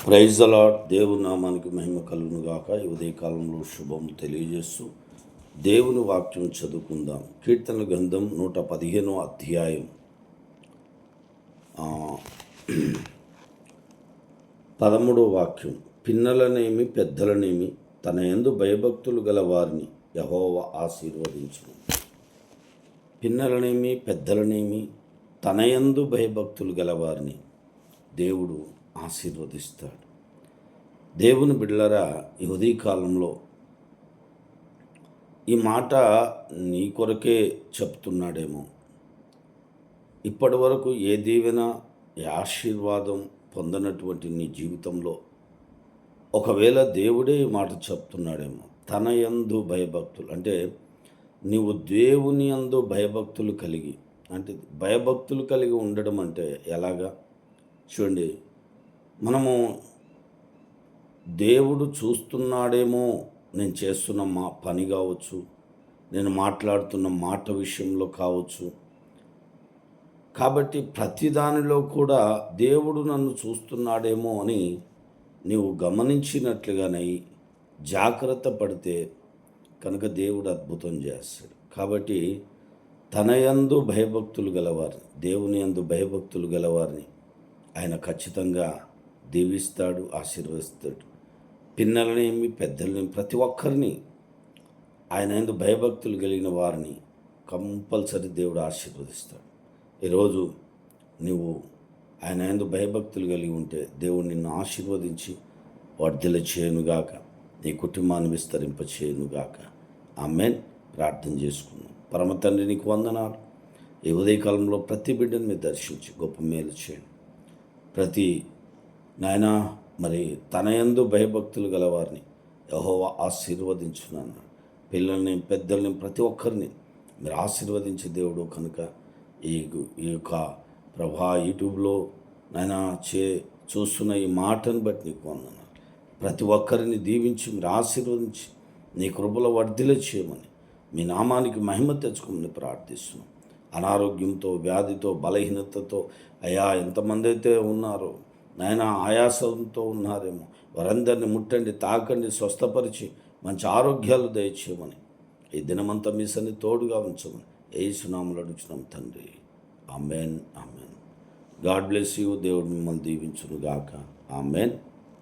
Praise the lord. దేవుని నామానికి మహిమ కలుగును గాక. ఈ ఉదయకాలంలో శుభం తెలియజేస్తూ దేవుని వాక్యం చదువుకుందాం. కీర్తనల గ్రంథం 115వ అధ్యాయం 13వ వాక్యం. పిన్నలనేమి పెద్దలనేమి తన యందు భయభక్తులు గల వారిని యెహోవా ఆశీర్వదించును. పిన్నలనేమి పెద్దలనేమి తన యందు భయభక్తులు గల వారిని దేవుడు ఆశీర్వదిస్తాడు. దేవుని బిడ్డలారా, ఈ ఉదయకాలంలో ఈ మాట నీ కొరకే చెప్తున్నాడేమో. ఇప్పటి వరకు ఏ దీవెన ఏ ఆశీర్వాదం పొందనటువంటి నీ జీవితంలో ఒకవేళ దేవుడే ఈ మాట చెప్తున్నాడేమో. తన యందు భయభక్తులు అంటే నీవు దేవుని యందు భయభక్తులు కలిగి, అంటే భయభక్తులు కలిగి ఉండడం అంటే ఎలాగా చూడండి. మనము దేవుడు చూస్తున్నాడేమో, నేను చేస్తున్న పని కావచ్చు, నేను మాట్లాడుతున్న మాట విషయంలో కావచ్చు. కాబట్టి ప్రతి దానిలో కూడా దేవుడు నన్ను చూస్తున్నాడేమో అని నీవు గమనించినట్లుగానే జాగ్రత్త పడితే కనుక దేవుడు అద్భుతం చేస్తాడు. కాబట్టి తన యందు భయభక్తులు గలవారిని, దేవుని యందు భయభక్తులు గలవారిని ఆయన ఖచ్చితంగా దీవిస్తాడు, ఆశీర్వదిస్తాడు. పిన్నలనేమి పెద్దలని ప్రతి ఒక్కరిని ఆయన యందు భయభక్తులు కలిగిన వారిని కంపల్సరీ దేవుడు ఆశీర్వదిస్తాడు. ఈరోజు నువ్వు ఆయన యందు భయభక్తులు కలిగి ఉంటే దేవుడు నిన్ను ఆశీర్వదించి వర్ధిల్ల చేయనుగాక, నీ కుటుంబాన్ని విస్తరింప చేయనుగాక. ఆమేన్. ప్రార్థన చేసుకున్నాం. పరమ తండ్రి, నీకు వందనాలు. ఈ ఉదయకాలంలో ప్రతి బిడ్డను మీరు దర్శించి గొప్ప మేలు చేయండి. ప్రతి నాయన మరి తన యందు భయభక్తులు గలవారిని యెహోవా ఆశీర్వదించున్నాను. పిల్లల్ని పెద్దల్ని ప్రతి ఒక్కరిని మీరు ఆశీర్వదించే దేవుడు కనుక ఈ యొక్క ప్రభా యూట్యూబ్లో నాయన చూస్తున్న ఈ మాటను బట్టి నీకు వందనాలు. ప్రతి ఒక్కరిని దీవించి మీరు ఆశీర్వదించి నీ కృపలో వర్ధిల్ల చేయమని, మీ నామానికి మహిమ తెచ్చుకోమని ప్రార్థిస్తున్నాం. అనారోగ్యంతో, వ్యాధితో, బలహీనతతో అయ్యా ఎంతమంది అయితే ఉన్నారో నాయన, ఆయాసంతో ఉన్నారేమో, వారందరినీ ముట్టండి, తాకండి, స్వస్థపరిచి మంచి ఆరోగ్యాలు దయచేయమని, ఈ దినమంతా మీ సన్ని తోడుగా ఉంచమని యేసు నామములో అడుగుచున్నాం తండ్రి. ఆమేన్, ఆమేన్. God bless you. దేవుడు మిమ్మల్ని దీవించును గాక. ఆమేన్.